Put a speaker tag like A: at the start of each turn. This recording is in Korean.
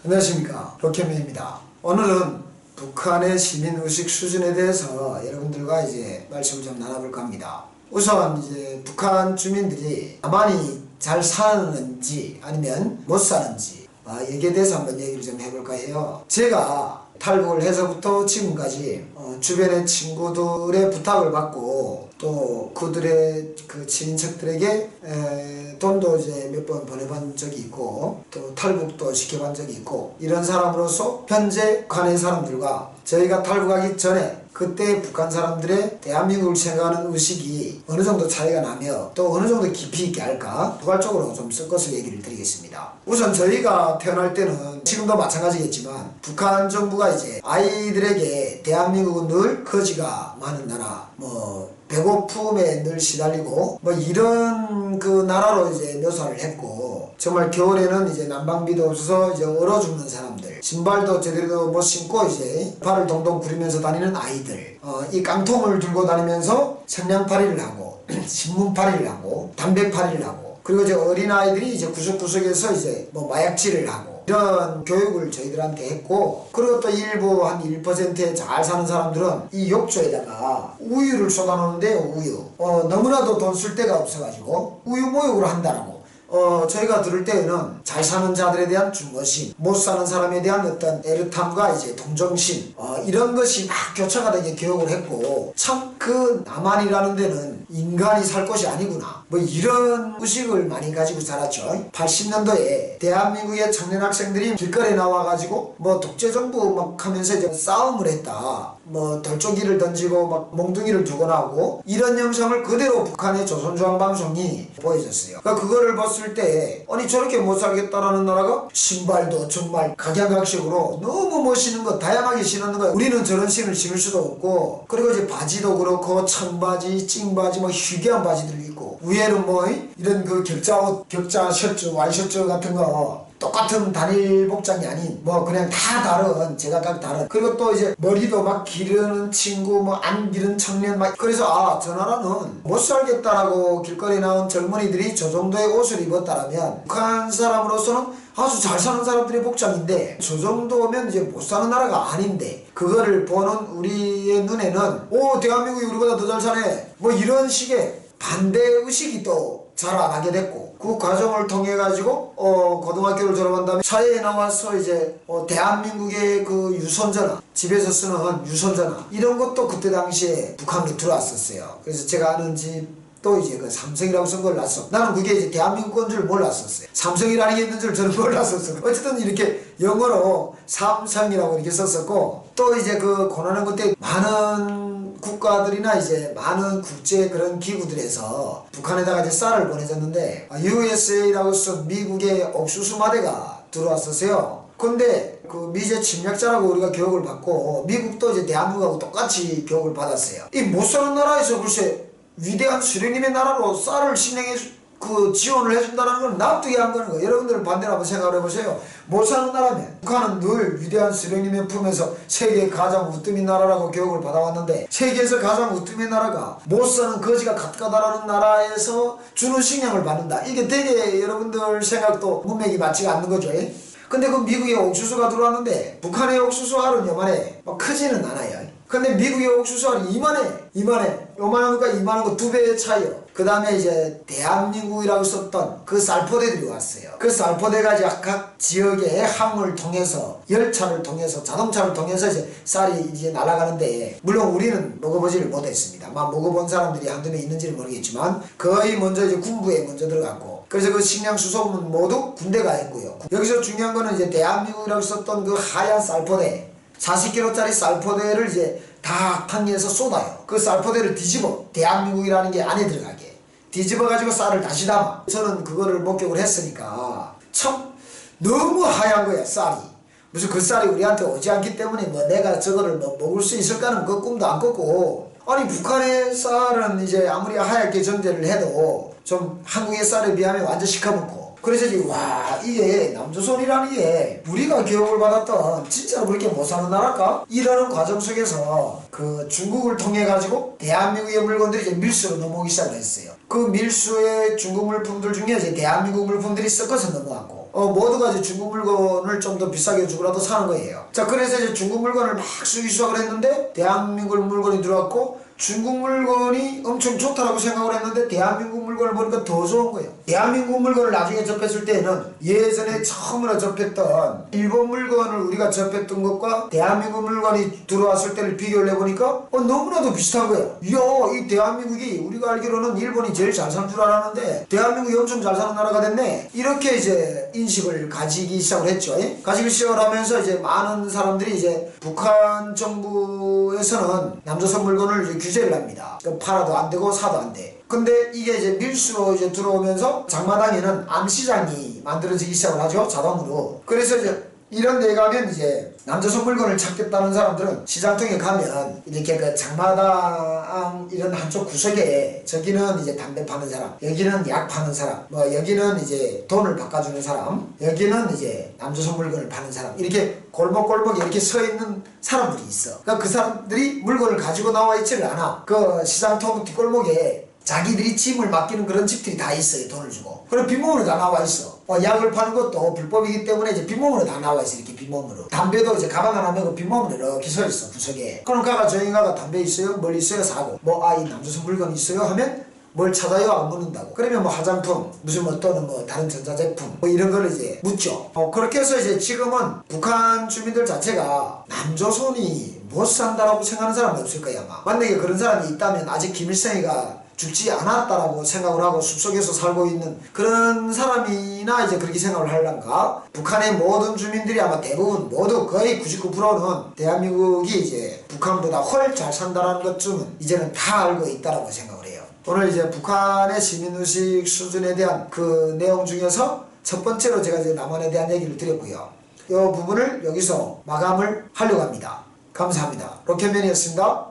A: 안녕하십니까, 로켓맨입니다. 오늘은 북한의 시민의식 수준에 대해서 여러분들과 말씀을 좀 나눠볼까 합니다. 우선 북한 주민들이 가만히 잘 사는지 아니면 못 사는지 여기에 대해서 한번 얘기를 좀 해볼까 해요. 제가 탈북을 해서부터 지금까지 주변의 친구들의 부탁을 받고 또 그들의 친인척들에게 돈도 몇 번 보내본 적이 있고 또 탈북도 시켜본 적이 있고, 이런 사람으로서 현재 북한의 사람들과 저희가 탈북하기 전에 그때 북한 사람들의 대한민국을 생각하는 의식이 어느 정도 차이가 나며 또 어느 정도 깊이 있게 할까 포괄적으로 좀 섞어서 얘기를 드리겠습니다. 우선 저희가 태어날 때는 지금도 마찬가지겠지만 북한 정부가 아이들에게 대한민국은 늘 거지가 많은 나라, 배고픔에 늘 시달리고 이런 나라로 묘사를 했고, 정말 겨울에는 난방비도 없어서 얼어 죽는 사람들, 신발도 제대로 못 신고 발을 동동 구르면서 다니는 아이들, 이 깡통을 들고 다니면서 성냥팔이를 하고 신문팔이를 하고 담배팔이를 하고, 그리고 어린아이들이 구석구석에서 마약질을 하고, 이런 교육을 저희들한테 했고, 그리고 또 일부 한 1%에 잘 사는 사람들은 이 욕조에다가 우유를 쏟아놓는데요. 우유 너무나도 돈 쓸 데가 없어가지고 우유 모욕을 한다라고 저희가 들을 때에는 잘 사는 자들에 대한 중거심, 못 사는 사람에 대한 어떤 애틋함과 동정심, 이런 것이 막 교차가 되게 교육을 했고, 참 남한이라는 데는 인간이 살 곳이 아니구나, 이런 의식을 많이 가지고 살았죠. 80년도에 대한민국의 청년 학생들이 길거리에 나와가지고 독재정부 막 하면서 싸움을 했다, 돌조기를 던지고 몽둥이를 두거나 하고, 이런 영상을 그대로 북한의 조선중앙방송이 보여줬어요. 그거를 봤을 때 아니 저렇게 못 살겠다라는 나라가 신발도 정말 각양각색으로 너무 멋있는 거 다양하게 신는 거야. 우리는 저런 신을 신을 수도 없고, 그리고 바지도 그렇고 청바지, 찡바지, 희귀한 바지들이 있고, 위에는 이런 격자옷, 격자 셔츠, 와이셔츠 같은 거 똑같은 단일 복장이 아닌 그냥 다 다른, 제각각 다른, 그리고 또 머리도 막 기르는 친구, 안 기른 청년, 그래서 저 나라는 못 살겠다라고 길거리에 나온 젊은이들이 저 정도의 옷을 입었다라면 북한 사람으로서는 아주 잘 사는 사람들의 복장인데, 저 정도면 못 사는 나라가 아닌데, 그거를 보는 우리의 눈에는 대한민국이 우리보다 더 잘 사네, 이런 식의 반대의식이 또 자라나게 됐고, 그 과정을 통해 가지고 고등학교를 졸업한 다음에 사회에 나와서 대한민국의 유선전화, 집에서 쓰는 유선전화, 이런 것도 그때 당시에 북한으로 들어왔었어요. 그래서 제가 아는 집도 삼성이라고 쓴 걸 났어. 나는 그게 대한민국 건 줄 몰랐었어요. 삼성이라는 게 있는 줄 저는 몰랐었어요. 어쨌든 이렇게 영어로 삼성이라고 이렇게 썼었고, 또 고난한 그때 많은 국가들이나 많은 국제 그런 기구들에서 북한에다가 쌀을 보내줬는데, USA라고 쓴 미국의 옥수수 마대가 들어왔었어요. 근데 미제 침략자라고 우리가 교육을 받고, 미국도 대한민국하고 똑같이 교육을 받았어요. 이 못 사는 나라에서 글쎄 위대한 수령님의 나라로 쌀을 신행해 지원을 해준다는 건 납득이 안 가는 거예요. 여러분들 반대로 한번 생각을 해보세요. 못 사는 나라면, 북한은 늘 위대한 수령님의 품에서 세계 가장 우뜸인 나라라고 교육을 받아왔는데, 세계에서 가장 우뜸인 나라가 못 사는 거지가 갓가다라는 나라에서 주는 식량을 받는다. 이게 되게 여러분들 생각도 문맥이 맞지가 않는 거죠. 근데 미국의 옥수수가 들어왔는데, 북한의 옥수수 알은 요만해. 크지는 않아요. 근데 미국의 옥수수 알이 이만해. 요만한 것과 이만한 거 2배의 차이요. 그 다음에 대한민국이라고 썼던 그 쌀포대들이 왔어요. 그 쌀포대가 각 지역의 항을 통해서, 열차를 통해서, 자동차를 통해서 쌀이 날아가는데, 물론 우리는 먹어보지를 못했습니다. 먹어본 사람들이 한두 명 있는지는 모르겠지만 거의 먼저 군부에 먼저 들어갔고, 그래서 그 식량 수송은 모두 군대가 했고요. 여기서 중요한 거는 대한민국이라고 썼던 그 하얀 쌀포대, 40kg짜리 쌀포대를 다 탕에서 쏟아요. 그 쌀포대를 뒤집어, 대한민국이라는 게 안에 들어가게 뒤집어 가지고 쌀을 다시 담아. 저는 그거를 목격을 했으니까 참 너무 하얀 거야, 쌀이. 무슨 그 쌀이 우리한테 오지 않기 때문에 내가 저거를 먹을 수 있을까는 그 꿈도 안 꿨고, 아니 북한의 쌀은 아무리 하얗게 전제를 해도 좀 한국의 쌀에 비하면 완전 시커멓고, 그래서 와, 이게 남조선이라는 게 우리가 교육을 받았던 진짜로 그렇게 못 사는 나라일까? 이러는 과정 속에서 중국을 통해 가지고 대한민국의 물건들이 밀수로 넘어오기 시작을 했어요. 그 밀수의 중국 물품들 중에 대한민국 물품들이 섞어서 넘어왔고, 모두가 이제 중국 물건을 좀 더 비싸게 주고라도 사는 거예요. 자, 그래서 이제 중국 물건을 막 수기 수확을 했는데 대한민국 물건이 들어왔고 중국 물건이 엄청 좋다라고 생각을 했는데 대한민국 물건을 보니까 더 좋은 거예요. 대한민국 물건을 나중에 접했을 때는 예전에 처음으로 접했던 일본 물건을 우리가 접했던 것과 대한민국 물건이 들어왔을 때를 비교를 해보니까 너무나도 비슷한 거예요. 이야, 이 대한민국이 우리가 알기로는 일본이 제일 잘 사는 줄 알았는데 대한민국이 엄청 잘 사는 나라가 됐네. 이렇게 이제 인식을 가지기 시작을 했죠. 가지기 시작을 하면서 이제 많은 사람들이 이제 북한 정부에서는 남조선 물건을 이제 규제를 합니다. 팔아도 안 되고 사도 안 돼. 근데 이게 이제 밀수로 이제 들어오면서 장마당에는 암시장이 만들어지기 시작을 하죠. 자동으로. 그래서 이제 이런 데 가면 이제 남조선 물건을 찾겠다는 사람들은 시장통에 가면 이렇게 그 장마당 이런 한쪽 구석에 저기는 이제 담배 파는 사람, 여기는 약 파는 사람, 뭐 여기는 이제 돈을 바꿔주는 사람, 여기는 이제 남조선 물건을 파는 사람, 이렇게 골목골목에 이렇게 서 있는 사람들이 있어. 그러니까 그 사람들이 물건을 가지고 나와 있지를 않아. 그 시장통 뒷골목에 자기들이 짐을 맡기는 그런 집들이 다 있어요. 돈을 주고. 그럼 빈몸으로 다 나와 있어. 약을 파는 것도 불법이기 때문에 이제 빈몸으로 다 나와 있어. 이렇게 빈몸으로. 담배도 이제 가방 하나 메고 빈몸으로 이렇게 서 있어. 구석에. 그럼 가가 저희 가가 담배 있어요? 뭘 있어요? 사고. 이 남조선 물건 있어요? 하면 뭘 찾아요? 안 묻는다고. 그러면 뭐 화장품, 무슨 뭐 또는 뭐 다른 전자제품, 뭐 이런 거를 이제 묻죠. 그렇게 해서 이제 지금은 북한 주민들 자체가 남조선이 못 산다라고 생각하는 사람은 없을 거야, 아마. 만약에 그런 사람이 있다면 아직 김일성이가 죽지 않았다라고 생각을 하고 숲속에서 살고 있는 그런 사람이나 이제 그렇게 생각을 하려는가. 북한의 모든 주민들이 아마 대부분 모두 거의 99%는 대한민국이 이제 북한보다 훨 잘 산다라는 것쯤은 이제는 다 알고 있다라고 생각을 해요. 오늘 이제 북한의 시민의식 수준에 대한 그 내용 중에서 첫 번째로 제가 이제 남한에 대한 얘기를 드렸고요. 이 부분을 여기서 마감을 하려고 합니다. 감사합니다. 로켓맨이었습니다.